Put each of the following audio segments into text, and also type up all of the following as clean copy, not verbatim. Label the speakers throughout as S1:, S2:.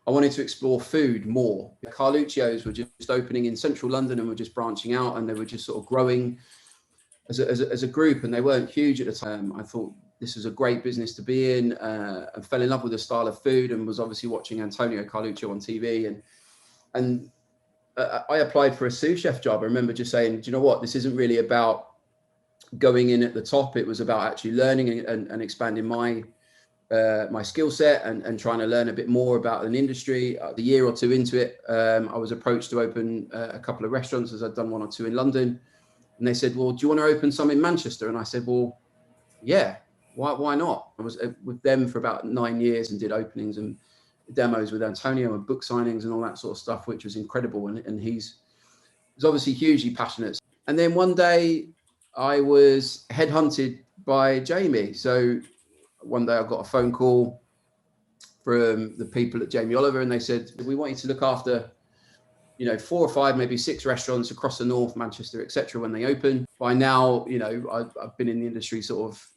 S1: I wanted to explore food more. Carluccio's were just opening in central London and were just branching out, and they were just sort of growing as a group, and they weren't huge at the time. I thought this was a great business to be in, and fell in love with the style of food, and was obviously watching Antonio Carluccio on TV. And I applied for a sous chef job. I remember just saying, do you know what? This isn't really about going in at the top. It was about actually learning and expanding my skill set and trying to learn a bit more about an industry. The year or two into it, I was approached to open a couple of restaurants, as I'd done one or two in London. And they said, well, do you want to open some in Manchester? And I said, well, yeah, why not? I was with them for about 9 years and did openings and demos with Antonio and book signings and all that sort of stuff, which was incredible. And he's obviously hugely passionate. And then one day I was headhunted by Jamie. So one day I got a phone call from the people at Jamie Oliver, and they said, we want you to look after 4 or 5, maybe 6 restaurants across the north, Manchester, etc. when they open. By now, I've been in the industry sort of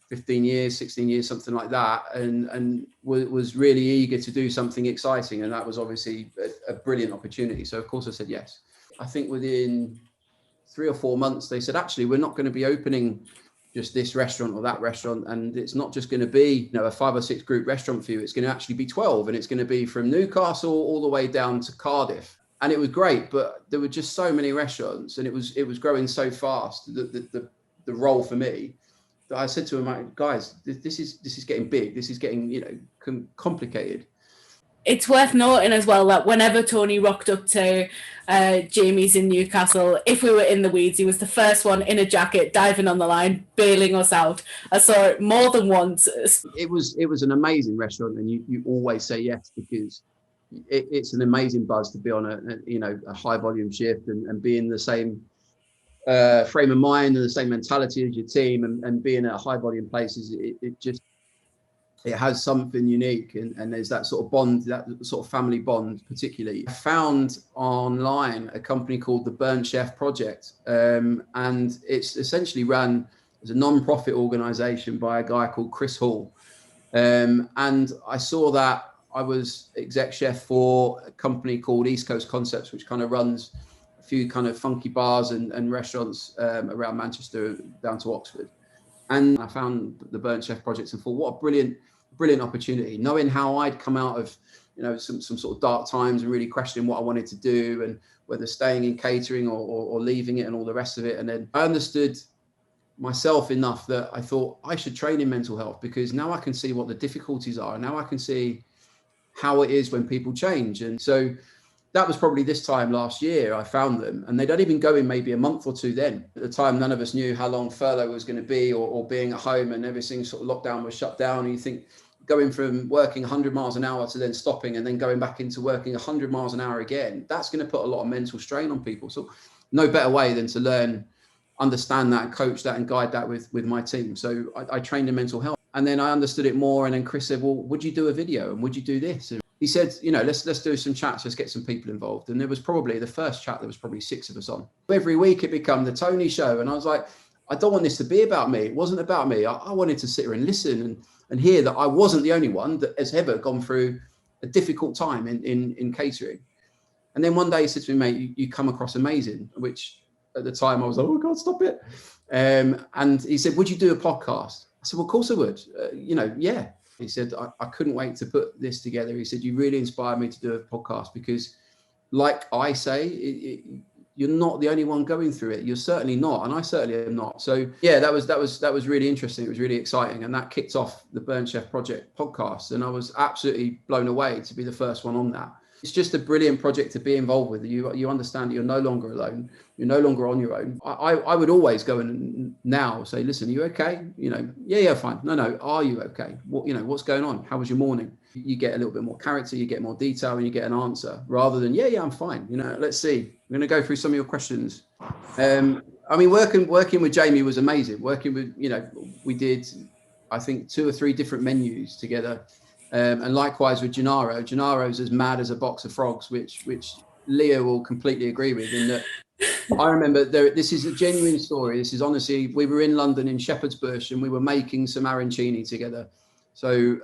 S1: 15 years, 16 years, something like that, and was really eager to do something exciting. And that was obviously a brilliant opportunity. So of course I said yes. I think within 3 or 4 months, they said, actually, we're not going to be opening just this restaurant or that restaurant. And it's not just going to be, a 5 or 6 group restaurant for you. It's going to actually be 12, and it's going to be from Newcastle all the way down to Cardiff. And it was great, but there were just so many restaurants, and it was growing so fast, the role for me, that I said to him, guys, this is getting big. This is getting, complicated.
S2: It's worth noting as well that whenever Tony rocked up to Jamie's in Newcastle, if we were in the weeds, he was the first one in a jacket, diving on the line, bailing us out. I saw it more than once.
S1: It was an amazing restaurant, and you always say yes, because it's an amazing buzz to be on a high volume shift and be in the same frame of mind and the same mentality as your team, and being at high volume places. It has something unique, and there's that sort of bond, that sort of family bond particularly. I found online a company called the Burnt Chef Project, and it's essentially run as a non-profit organization by a guy called Chris Hall. And I saw that I was exec chef for a company called East Coast Concepts, which kind of runs a few kind of funky bars and restaurants around Manchester down to Oxford. And I found the Burnt Chef Project and thought, what a brilliant opportunity, knowing how I'd come out of some sort of dark times and really questioning what I wanted to do, and whether staying in catering or leaving it and all the rest of it. And then I understood myself enough that I thought I should train in mental health, because now I can see what the difficulties are. Now I can see how it is when people change. And so that was probably this time last year I found them, and they don't even go in maybe a month or two then. At the time, none of us knew how long furlough was going to be, or being at home, and everything sort of lockdown was shut down. And you think, going from working 100 miles an hour to then stopping and then going back into working 100 miles an hour again, that's going to put a lot of mental strain on people. So no better way than to learn, understand that, and coach that and guide that with my team. So I trained in mental health, and then I understood it more. And then Chris said, well, would you do a video, and would you do this? And he said, let's do some chats, let's get some people involved. And there was probably the first chat, there was probably 6 of us on. Every week it became the Tony show. And I was like, I don't want this to be about me. It wasn't about me. I wanted to sit here and listen and hear that I wasn't the only one that has ever gone through a difficult time in catering. And then one day he said to me, mate, you come across amazing, which at the time I was like, oh God, stop it. And he said, would you do a podcast? I said, well, of course I would. Yeah. He said, I couldn't wait to put this together. He said, you really inspired me to do a podcast, because like I say, you're not the only one going through it. You're certainly not. And I certainly am not. So yeah, that was really interesting. It was really exciting. And that kicked off the Burnt Chef Project podcast. And I was absolutely blown away to be the first one on that. It's just a brilliant project to be involved with. You understand that you're no longer alone. You're no longer on your own. I would always go and now say, listen, are you okay? Yeah, fine. No, are you okay? What's going on? How was your morning? You get a little bit more character, you get more detail, and you get an answer, rather than, yeah, I'm fine. Let's see. I'm going to go through some of your questions. Working with Jamie was amazing. Working with, we did, I think, 2 or 3 different menus together. And likewise with Gennaro. Gennaro's as mad as a box of frogs, which Leah will completely agree with. In that, I remember this is a genuine story. This is honestly, we were in London in Shepherd's Bush, and we were making some arancini together. So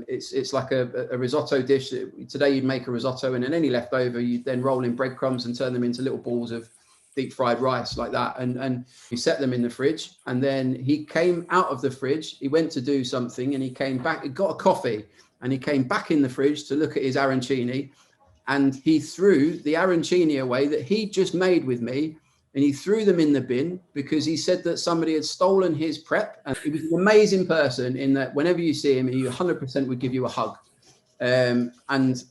S1: it's like a risotto dish. Today you'd make a risotto, and then any leftover you'd then roll in breadcrumbs and turn them into little balls of deep fried rice like that. And you set them in the fridge. And then he came out of the fridge. He went to do something, and he came back. He got a coffee, and he came back in the fridge to look at his arancini. And he threw the arancini away that he just made with me, and he threw them in the bin because he said that somebody had stolen his prep. And he was an amazing person in that whenever you see him, he 100% would give you a hug. And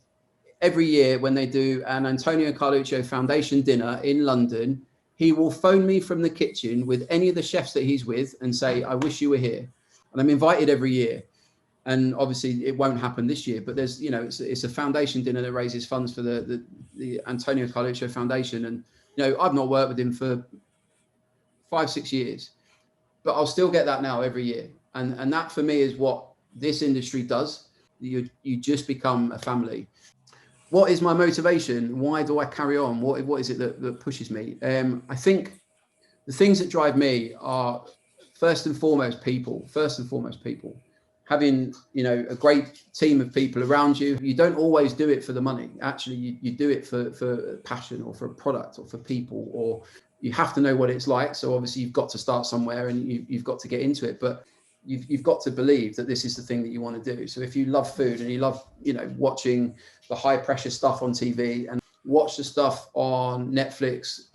S1: every year when they do an Antonio Carluccio Foundation dinner in London, he will phone me from the kitchen with any of the chefs that he's with and say, I wish you were here. And I'm invited every year. And obviously it won't happen this year, but there's, it's a foundation dinner that raises funds for the Antonio Carluccio Foundation. And, I've not worked with him for 5-6 years, but I'll still get that now every year. And that for me is what this industry does. You just become a family. What is my motivation? Why do I carry on? What is it that pushes me? I think the things that drive me are first and foremost people. Having, a great team of people around you. You don't always do it for the money. Actually, you do it for passion or for a product or for people, or you have to know what it's like. So obviously you've got to start somewhere and you've got to get into it, but you've got to believe that this is the thing that you want to do. So if you love food and you love, watching the high pressure stuff on TV, and watch the stuff on Netflix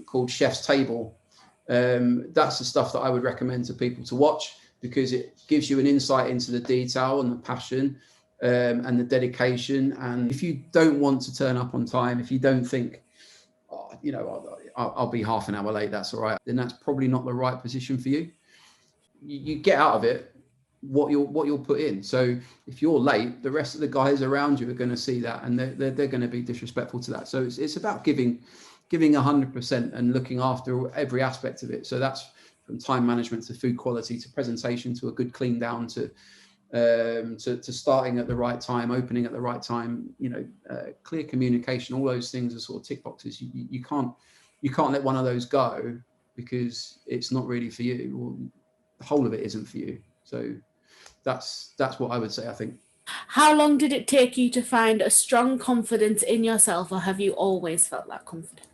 S1: called Chef's Table, that's the stuff that I would recommend to people to watch, because it gives you an insight into the detail and the passion and the dedication. And if you don't want to turn up on time, if you don't think, I'll be half an hour late, that's all right, then that's probably not the right position for you. You get out of it what you'll put in. So if you're late, the rest of the guys around you are going to see that, and they're going to be disrespectful to that. So it's about giving 100% and looking after every aspect of it. So that's from time management to food quality to presentation to a good clean down to starting at the right time, opening at the right time, clear communication. All those things are sort of tick boxes. You can't let one of those go because it's not really for you, or the whole of it isn't for you. So that's what I would say, I think.
S2: How long did it take you to find a strong confidence in yourself, or have you always felt that confident?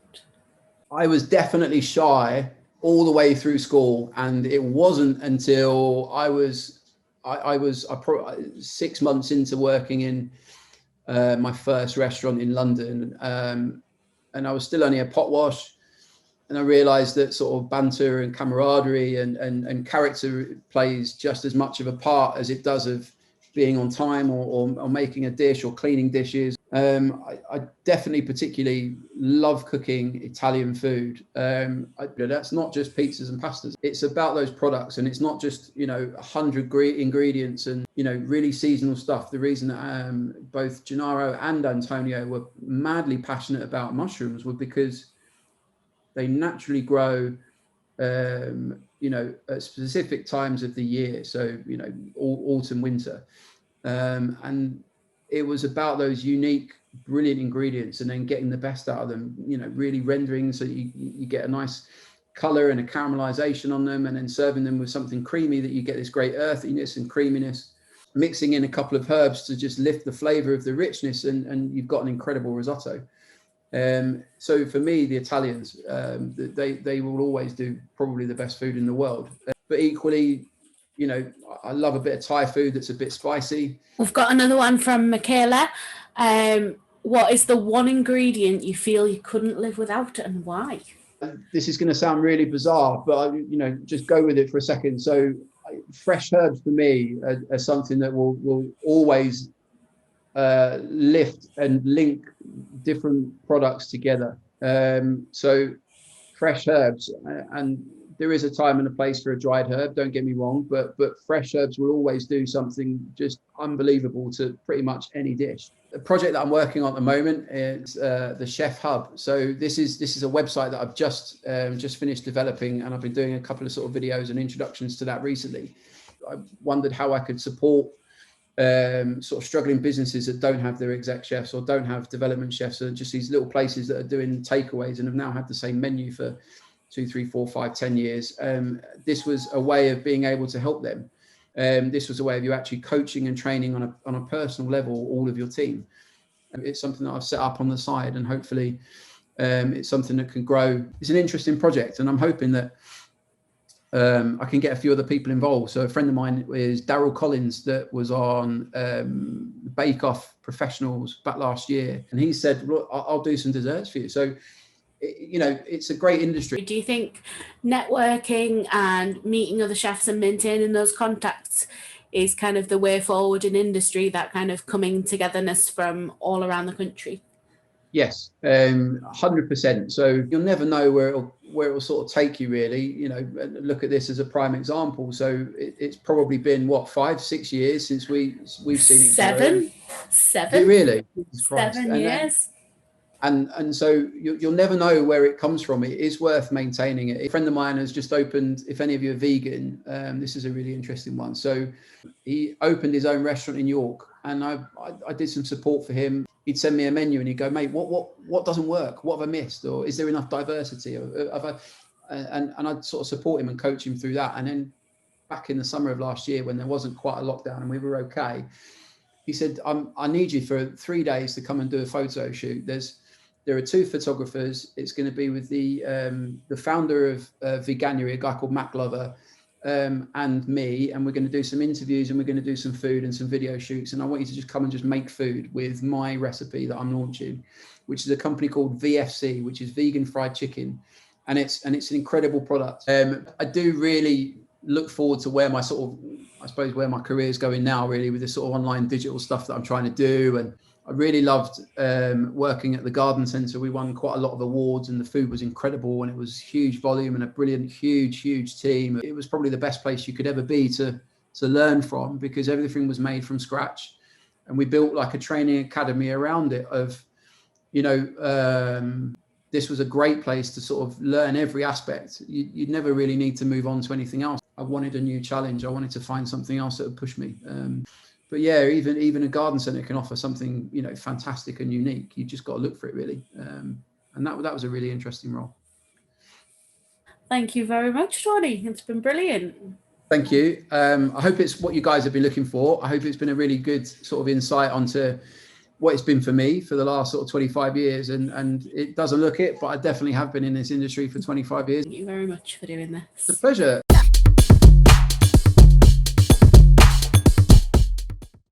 S1: I was definitely shy all the way through school, and it wasn't until I was 6 months into working in my first restaurant in London, and I was still only a pot wash, and I realized that sort of banter and camaraderie and character plays just as much of a part as it does of being on time or making a dish or cleaning dishes. I definitely particularly love cooking Italian food. That's not just pizzas and pastas. It's about those products, and it's not just 100 ingredients and really seasonal stuff. The reason that both Gennaro and Antonio were madly passionate about mushrooms was because they naturally grow at specific times of the year. So, autumn, winter. And it was about those unique, brilliant ingredients and then getting the best out of them, really rendering so you get a nice color and a caramelization on them, and then serving them with something creamy that you get this great earthiness and creaminess, mixing in a couple of herbs to just lift the flavor of the richness, and you've got an incredible risotto. So for me, the Italians, they will always do probably the best food in the world. But equally, I love a bit of Thai food that's a bit spicy.
S2: We've got another one from Michaela. What is the one ingredient you feel you couldn't live without, and why?
S1: This is going to sound really bizarre, but just go with it for a second. So fresh herbs for me are something that will always lift and link different products together. So fresh herbs, and there is a time and a place for a dried herb, don't get me wrong, but fresh herbs will always do something just unbelievable to pretty much any dish. The project that I'm working on at the moment is the Chef Hub. So this is a website that I've just finished developing, and I've been doing a couple of sort of videos and introductions to that recently. I wondered how I could support sort of struggling businesses that don't have their exec chefs or don't have development chefs, or just these little places that are doing takeaways and have now had the same menu for 2, 3, 4, 5, 10 years. This was a way of being able to help them. This was a way of you actually coaching and training on a personal level all of your team. It's something that I've set up on the side, and hopefully it's something that can grow. It's an interesting project, and I'm hoping that I can get a few other people involved. So a friend of mine is Daryl Collins, that was on Bake Off Professionals back last year, and he said, look, I'll do some desserts for you. So you know, it's a great industry.
S2: Do you think networking and meeting other chefs and maintaining those contacts is kind of the way forward in industry, that kind of coming togetherness from all around the country?
S1: Yes, 100%. So you'll never know where it'll sort of take you, really. You know, look at this as a prime example. So it's probably been what, 5-6 years since we've seen each other.
S2: Seven.
S1: Really? Jesus Christ.
S2: 7 years.
S1: And so you'll never know where it comes from. It is worth maintaining it. A friend of mine has just opened, if any of you are vegan, this is a really interesting one. So he opened his own restaurant in York, and I did some support for him. He'd send me a menu and he'd go, mate, what doesn't work? What have I missed? Or is there enough diversity? And I'd sort of support him and coach him through that. And then back in the summer of last year, when there wasn't quite a lockdown and we were okay, he said, I need you for 3 days to come and do a photo shoot. There are 2 photographers. It's going to be with the founder of Veganuary, a guy called Matt Glover, and me, and we're going to do some interviews, and we're going to do some food and some video shoots. And I want you to just come and just make food with my recipe that I'm launching, which is a company called VFC, which is Vegan Fried Chicken, and it's an incredible product. I do really look forward to where my where my career is going now, really, with this sort of online digital stuff that I'm trying to do. And I really loved working at the Garden Centre. We won quite a lot of awards, and the food was incredible, and it was huge volume and a brilliant, huge team. It was probably the best place you could ever be to learn from, because everything was made from scratch, and we built like a training academy around it of, you know, this was a great place to sort of learn every aspect. You'd never really need to move on to anything else. I wanted a new challenge. I wanted to find something else that would push me. But yeah, even a garden centre can offer something, you know, fantastic and unique. You just got to look for it, really. And that was a really interesting role.
S2: Thank you very much, Tony. It's been brilliant.
S1: Thank you. I hope it's what you guys have been looking for. I hope it's been a really good sort of insight onto what it's been for me for the last sort of 25 years. And it doesn't look it, but I definitely have been in this industry for 25 years.
S2: Thank you very much for doing this.
S1: It's a pleasure.